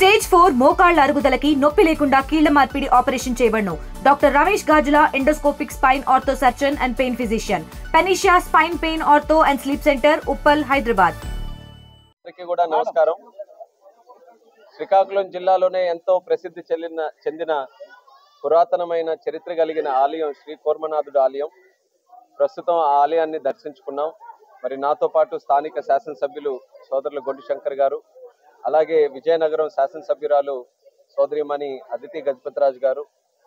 Stage 4 మోకాళ్ల అరుగుదలకి నొప్పి లేకుండా కీళ్ల మార్పిడి ఆపరేషన్ చేయబడును. Doctor Ramesh Gajula, endoscopic spine ortho surgeon and pain physician, Panacea spine pain ortho and sleep centre, Uppal, Hyderabad. అందరికీ కూడా నమస్కారం. శ్రీకాకుళం జిల్లాలోనే ఎంతో ప్రసిద్ధి చెందిన పురాతనమైన చరిత్ర కలిగిన ఆలయం శ్రీ కూర్మనాథుడు ఆలయం. ప్రస్తుతం ఆ ఆలయాన్ని దర్శించుకున్నాం. మరి నాతో పాటు స్థానిక శాసనసభ్యులు సోదరులు గొడ్డు శంకర్ గారు, అలాగే విజయనగరం శాసనసభ్యురాలు సోదరిమణి అదితి గజపతిరాజు గారు,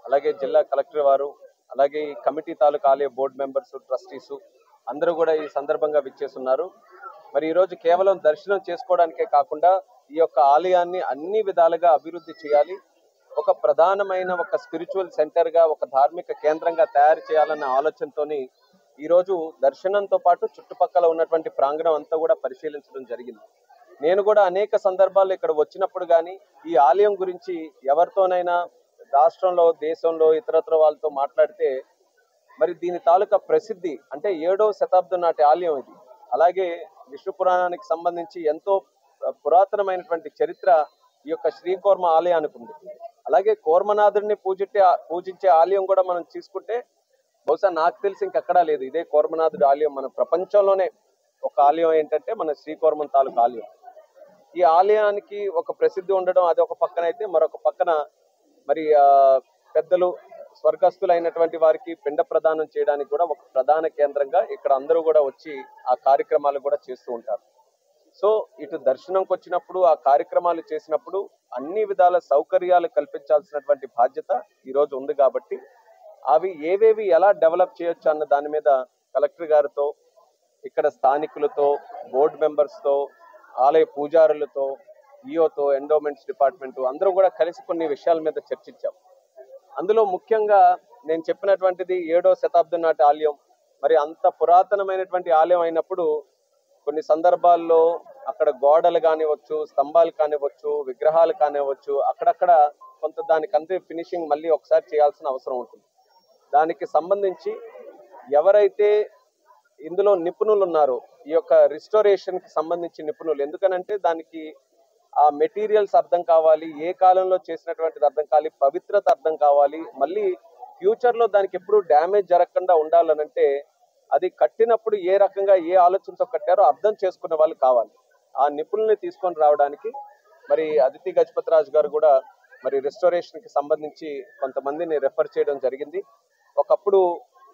అలాగే జిల్లా కలెక్టర్ వారు, అలాగే ఈ కమిటీ తాలూకా ఆలయ బోర్డు మెంబర్స్, ట్రస్టీస్ అందరూ కూడా ఈ సందర్భంగా విచ్చేస్తున్నారు. మరి ఈరోజు కేవలం దర్శనం చేసుకోవడానికే కాకుండా ఈ యొక్క ఆలయాన్ని అన్ని విధాలుగా అభివృద్ధి చేయాలి, ఒక ప్రధానమైన ఒక స్పిరిచువల్ సెంటర్గా, ఒక ధార్మిక కేంద్రంగా తయారు చేయాలన్న ఆలోచనతోని ఈరోజు దర్శనంతో పాటు చుట్టుపక్కల ఉన్నటువంటి ప్రాంగణం అంతా కూడా పరిశీలించడం జరిగింది. నేను కూడా అనేక సందర్భాల్లో ఇక్కడ వచ్చినప్పుడు కానీ ఈ ఆలయం గురించి ఎవరితోనైనా రాష్ట్రంలో, దేశంలో, ఇతరత్ర వాళ్ళతో మాట్లాడితే మరి దీని తాలూకా ప్రసిద్ధి అంటే 7వ శతాబ్దం నాటి ఆలయం ఇది. అలాగే విష్ణు పురాణానికి సంబంధించి ఎంతో పురాతనమైనటువంటి చరిత్ర ఈ యొక్క శ్రీకూర్మ ఆలయానికి ఉంది. అలాగే కూర్మనాథుడిని పూజించే ఆలయం కూడా మనం తీసుకుంటే బహుశా నాకు తెలిసి ఇంకెక్కడా లేదు. ఇదే కూర్మనాథుడి ఆలయం మన ప్రపంచంలోనే ఒక ఆలయం ఏంటంటే మన శ్రీకూర్మం తాలూకా ఆలయం. ఈ ఆలయానికి ఒక ప్రసిద్ధి ఉండడం అది ఒక పక్కన అయితే, మరొక పక్కన మరి పెద్దలు స్వర్గస్థులైనటువంటి వారికి పిండ ప్రదానం చేయడానికి కూడా ఒక ప్రధాన కేంద్రంగా ఇక్కడ అందరూ కూడా వచ్చి ఆ కార్యక్రమాలు కూడా చేస్తూ ఉంటారు. సో ఇటు దర్శనంకి వచ్చినప్పుడు, ఆ కార్యక్రమాలు చేసినప్పుడు అన్ని విధాల సౌకర్యాలు కల్పించాల్సినటువంటి బాధ్యత ఈరోజు ఉంది. కాబట్టి అవి ఏవేవి ఎలా డెవలప్ చేయొచ్చు అన్న దాని మీద కలెక్టర్ గారితో, ఇక్కడ స్థానికులతో, బోర్డు మెంబర్స్తో, ఆలయ పూజారులతో, ఈఓతో, ఎండోమెంట్స్ డిపార్ట్మెంట్ అందరూ కూడా కలిసి కొన్ని విషయాల మీద చర్చించాం. అందులో ముఖ్యంగా నేను చెప్పినటువంటిది 7వ శతాబ్దం నాటి ఆలయం. మరి అంత పురాతనమైనటువంటి ఆలయం అయినప్పుడు కొన్ని సందర్భాల్లో అక్కడ గోడలు కానివ్వచ్చు, స్తంభాలు కానివ్వచ్చు, విగ్రహాలు కానివ్వచ్చు, అక్కడక్కడ కొంత దానికంటే ఫినిషింగ్ మళ్ళీ ఒకసారి చేయాల్సిన అవసరం ఉంటుంది. దానికి సంబంధించి ఎవరైతే ఇందులో నిపుణులు ఉన్నారో, ఈ యొక్క రిస్టోరేషన్ కి సంబంధించి నిపుణులు, ఎందుకనంటే దానికి ఆ మెటీరియల్స్ అర్థం కావాలి, ఏ కాలంలో చేసినటువంటిది అర్థం కావాలి, పవిత్రత అర్థం కావాలి, మళ్ళీ ఫ్యూచర్ లో దానికి ఎప్పుడు డ్యామేజ్ జరగకుండా ఉండాలనంటే అది కట్టినప్పుడు ఏ రకంగా ఏ ఆలోచనతో కట్టారో అర్థం చేసుకునే వాళ్ళు కావాలి. ఆ నిపుణుల్ని తీసుకొని రావడానికి మరి అదితి గజపతిరాజు గారు కూడా మరి రెస్టోరేషన్ కి సంబంధించి కొంతమందిని రెఫర్ చేయడం జరిగింది. ఒకప్పుడు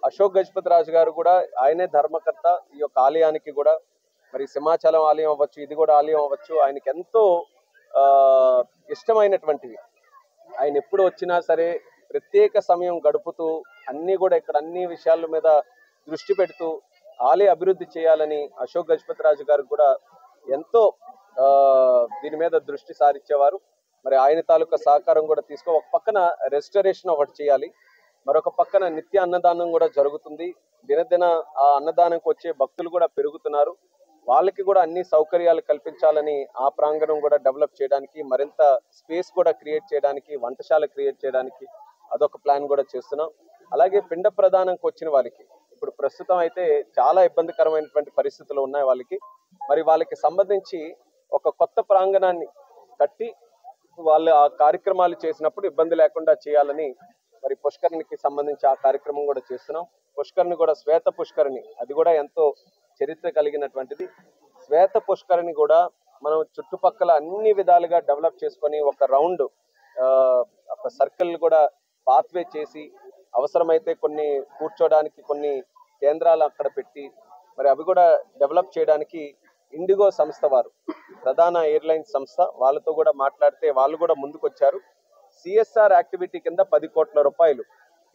అశోక్ గజపతిరాజు గారు కూడా ఆయనే ధర్మకర్త ఈ యొక్క ఆలయానికి కూడా. మరి సింహాచలం ఆలయం అవ్వచ్చు, ఇది కూడా ఆలయం అవ్వచ్చు, ఆయనకి ఎంతో ఇష్టమైనటువంటివి. ఆయన ఎప్పుడు వచ్చినా సరే ప్రత్యేక సమయం గడుపుతూ అన్ని కూడా ఇక్కడ అన్ని విషయాల మీద దృష్టి పెడుతూ ఆలయ అభివృద్ధి చేయాలని అశోక్ గజపతిరాజు గారు కూడా ఎంతో దీని మీద దృష్టి సారించేవారు. మరి ఆయన తాలూకా సహకారం కూడా ఒక పక్కన రెస్టరేషన్ ఒకటి చేయాలి, మరొక పక్కన నిత్య అన్నదానం కూడా జరుగుతుంది. దినదిన ఆ అన్నదానంకి వచ్చే భక్తులు కూడా పెరుగుతున్నారు. వాళ్ళకి కూడా అన్ని సౌకర్యాలు కల్పించాలని, ఆ ప్రాంగణం కూడా డెవలప్ చేయడానికి, మరింత స్పేస్ కూడా క్రియేట్ చేయడానికి, వంటశాల క్రియేట్ చేయడానికి అదొక ప్లాన్ కూడా చేస్తున్నాం. అలాగే పిండ ప్రదానంకి వచ్చిన వాళ్ళకి ఇప్పుడు ప్రస్తుతం అయితే చాలా ఇబ్బందికరమైనటువంటి పరిస్థితులు ఉన్నాయి వాళ్ళకి. మరి వాళ్ళకి సంబంధించి ఒక కొత్త ప్రాంగణాన్ని కట్టి వాళ్ళు ఆ కార్యక్రమాలు చేసినప్పుడు ఇబ్బంది లేకుండా చేయాలని మరి పుష్కరిణికి సంబంధించి ఆ కార్యక్రమం కూడా చేస్తున్నాం. పుష్కరిణి కూడా శ్వేత పుష్కరిణి, అది కూడా ఎంతో చరిత్ర కలిగినటువంటిది. శ్వేత పుష్కరిణి కూడా మనం చుట్టుపక్కల అన్ని విధాలుగా డెవలప్ చేసుకొని ఒక రౌండ్ ఒక సర్కిల్ కూడా పాత్వే చేసి, అవసరమైతే కొన్ని కూర్చోడానికి కొన్ని కేంద్రాలు అక్కడ పెట్టి మరి అవి కూడా డెవలప్ చేయడానికి ఇండిగో సంస్థ వారు, ప్రధాన ఎయిర్లైన్స్ సంస్థ, వాళ్ళతో కూడా మాట్లాడితే వాళ్ళు కూడా ముందుకు వచ్చారు. సిఎస్ఆర్ యాక్టివిటీ కింద 10 కోట్ల రూపాయలు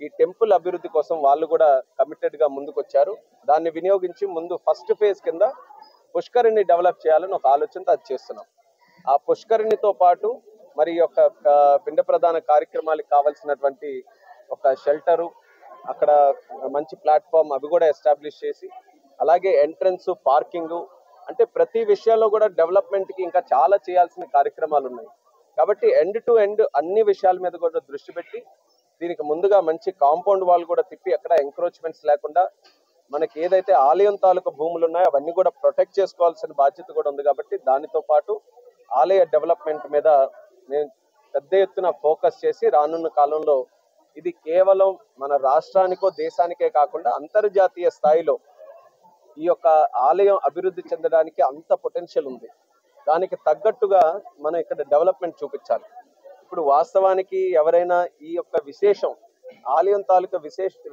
ఈ టెంపుల్ అభివృద్ధి కోసం వాళ్ళు కూడా కమిటెడ్ గా ముందుకు వచ్చారు. దాన్ని వినియోగించి ముందు ఫస్ట్ ఫేజ్ కింద పుష్కరిణి డెవలప్ చేయాలని ఒక ఆలోచనతో అది చేస్తున్నాం. ఆ పుష్కరిణితో పాటు మరి యొక్క పిండ ప్రధాన కార్యక్రమాలకు కావాల్సినటువంటి ఒక షెల్టరు, అక్కడ మంచి ప్లాట్ఫామ్ అవి కూడా ఎస్టాబ్లిష్ చేసి, అలాగే ఎంట్రన్స్, పార్కింగ్, అంటే ప్రతి విషయంలో కూడా డెవలప్మెంట్ కి ఇంకా చాలా చేయాల్సిన కార్యక్రమాలు ఉన్నాయి. కాబట్టి ఎండ్ టు ఎండ్ అన్ని విషయాల మీద కూడా దృష్టి పెట్టి దీనికి ముందుగా మంచి కాంపౌండ్ వాల్ కూడా తిప్పి ఎక్కడ ఎంక్రోచ్మెంట్స్ లేకుండా మనకి ఏదైతే ఆలయం తాలూకు భూములు ఉన్నాయో అవన్నీ కూడా ప్రొటెక్ట్ చేసుకోవాల్సిన బాధ్యత కూడా ఉంది. కాబట్టి దానితో పాటు ఆలయ డెవలప్మెంట్ మీద మేము పెద్ద ఎత్తున ఫోకస్ చేసి రానున్న కాలంలో ఇది కేవలం మన రాష్ట్రానికో దేశానికే కాకుండా అంతర్జాతీయ స్థాయిలో ఈ యొక్క ఆలయం అభివృద్ధి చెందడానికి అంత పొటెన్షియల్ ఉంది. దానికి తగ్గట్టుగా మనం ఇక్కడ డెవలప్మెంట్ చూపించాలి. ఇప్పుడు వాస్తవానికి ఎవరైనా ఈ యొక్క విశేషం ఆలయం తాలూకా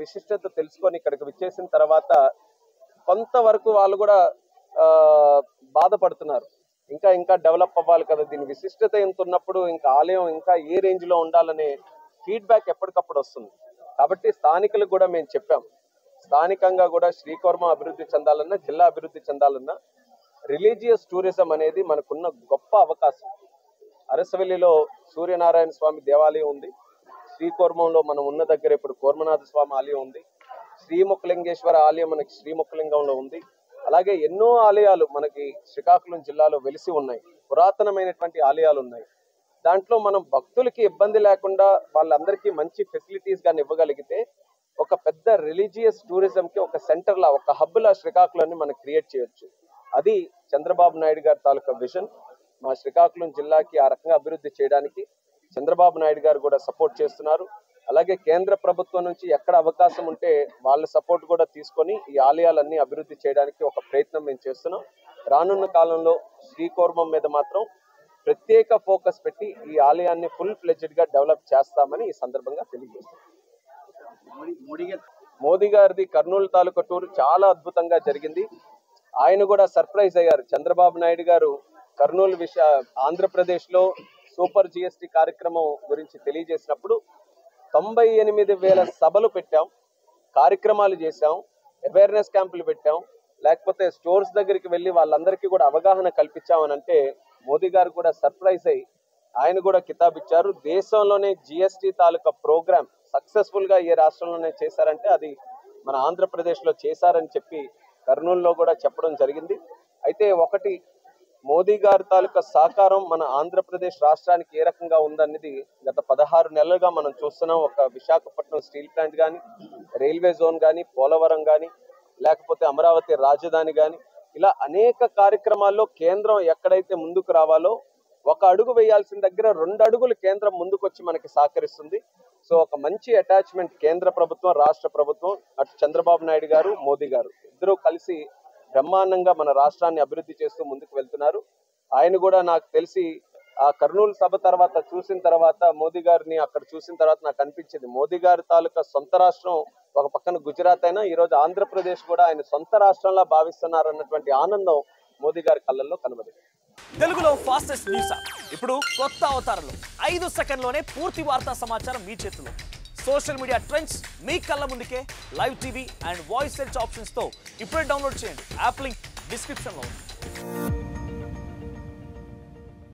విశిష్టత తెలుసుకొని ఇక్కడికి విచ్చేసిన తర్వాత కొంతవరకు వాళ్ళు కూడా బాధపడుతున్నారు. ఇంకా డెవలప్ అవ్వాలి కదా, దీని విశిష్టత ఎంత ఉన్నప్పుడు ఇంకా ఆలయం ఇంకా ఏ రేంజ్ లో ఉండాలనే ఫీడ్బ్యాక్ ఎప్పటికప్పుడు వస్తుంది. కాబట్టి స్థానికులకు కూడా మేము చెప్పాం, స్థానికంగా కూడా శ్రీకూర్మం అభివృద్ధి చెందాలన్నా, జిల్లా అభివృద్ధి చెందాలన్నా రిలీజియస్ టూరిజం అనేది మనకున్న గొప్ప అవకాశం. అరసవల్లిలో సూర్యనారాయణ స్వామి దేవాలయం ఉంది, శ్రీకూర్మంలో మనం ఉన్న దగ్గర ఇప్పుడు కూర్మనాథ స్వామి ఆలయం ఉంది, శ్రీముఖలింగేశ్వర ఆలయం మనకి శ్రీముఖలింగంలో ఉంది. అలాగే ఎన్నో ఆలయాలు మనకి శ్రీకాకుళం జిల్లాలో వెలిసి ఉన్నాయి, పురాతనమైనటువంటి ఆలయాలు ఉన్నాయి. దాంట్లో మనం భక్తులకి ఇబ్బంది లేకుండా వాళ్ళందరికీ మంచి ఫెసిలిటీస్ గాని ఇవ్వగలిగితే ఒక పెద్ద రిలీజియస్ టూరిజం కి ఒక సెంటర్ లా, ఒక హబ్ లా శ్రీకాకుళాన్ని మనం క్రియేట్ చేయొచ్చు. అది చంద్రబాబు నాయుడు గారి తాలూకా విజన్. మా శ్రీకాకుళం జిల్లాకి ఆ రకంగా అభివృద్ధి చేయడానికి చంద్రబాబు నాయుడు గారు కూడా సపోర్ట్ చేస్తున్నారు. అలాగే కేంద్ర ప్రభుత్వం నుంచి ఎక్కడ అవకాశం ఉంటే వాళ్ళ సపోర్ట్ కూడా తీసుకొని ఈ ఆలయాలన్నీ అభివృద్ధి చేయడానికి ఒక ప్రయత్నం మేము చేస్తున్నాం. రానున్న కాలంలో శ్రీకూర్మం మీద మాత్రం ప్రత్యేక ఫోకస్ పెట్టి ఈ ఆలయాన్ని ఫుల్ ఫ్లెడ్జ్డ్ గా డెవలప్ చేస్తామని ఈ సందర్భంగా తెలియజేస్తాం. మోదీ గారిది కర్నూలు తాలూకా టూర్ చాలా అద్భుతంగా జరిగింది. ఆయన కూడా సర్ప్రైజ్ అయ్యారు. చంద్రబాబు నాయుడు గారు కర్నూలు ఆంధ్రప్రదేశ్ లో సూపర్ జిఎస్టి కార్యక్రమం గురించి తెలియజేసినప్పుడు 98,000 సభలు పెట్టాం, కార్యక్రమాలు చేశాం, అవేర్నెస్ క్యాంపులు పెట్టాం, లేకపోతే స్టోర్స్ దగ్గరికి వెళ్ళి వాళ్ళందరికీ కూడా అవగాహన కల్పించామని అంటే మోదీ గారు కూడా సర్ప్రైజ్ అయ్యి ఆయన కూడా కితాబ్ ఇచ్చారు. దేశంలోనే జిఎస్టి తాలూకా ప్రోగ్రామ్ సక్సెస్ఫుల్ గా ఏ రాష్ట్రంలోనే చేశారంటే అది మన ఆంధ్రప్రదేశ్ లో చేశారని చెప్పి కర్నూలులో కూడా చెప్పడం జరిగింది. అయితే ఒకటి, మోదీ గారి తాలూకా సహకారం మన ఆంధ్రప్రదేశ్ రాష్ట్రానికి ఏ రకంగా ఉందనేది గత 16 నెలలుగా మనం చూస్తున్నాం. ఒక విశాఖపట్నం స్టీల్ ప్లాంట్ కానీ, రైల్వే జోన్ కానీ, పోలవరం కానీ, లేకపోతే అమరావతి రాజధాని కానీ, ఇలా అనేక కార్యక్రమాల్లో కేంద్రం ఎక్కడైతే ముందుకు రావాలో ఒక అడుగు వేయాల్సిన దగ్గర 2 అడుగులు కేంద్రం ముందుకొచ్చి మనకి సహకరిస్తుంది. సో ఒక మంచి అటాచ్మెంట్ కేంద్ర ప్రభుత్వం, రాష్ట్ర ప్రభుత్వం, అటు చంద్రబాబు నాయుడు గారు, మోదీ గారు ఇద్దరూ కలిసి బ్రహ్మాండంగా మన రాష్ట్రాన్ని అభివృద్ధి చేస్తూ ముందుకు వెళ్తున్నారు. ఆయన కూడా నాకు తెలిసి ఆ కర్నూలు సభ తర్వాత చూసిన తర్వాత, మోదీ గారిని అక్కడ చూసిన తర్వాత నాకు అనిపించింది, మోదీ గారి తాలూకా సొంత రాష్ట్రం ఒక పక్కన గుజరాత్ అయినా ఈరోజు ఆంధ్రప్రదేశ్ కూడా ఆయన సొంత రాష్ట్రంలా భావిస్తున్నారు అన్నటువంటి ఆనందం మోదీ గారి కళ్ళల్లో కనబడింది. తెలుగులో ఫాస్టెస్ట్ న్యూస్ యాప్ ఇప్పుడు కొత్త అవతారంలో 5 సెకండ్లోనే పూర్తి వార్తా సమాచారం మీ చేతిలో. సోషల్ మీడియా ట్రెండ్స్ మీ కళ్ళ ముందుకే live TV and voice search options తో ఇప్పుడే డౌన్లోడ్ చేయండి. యాప్ లింక్ డిస్క్రిప్షన్ లో ఉంది.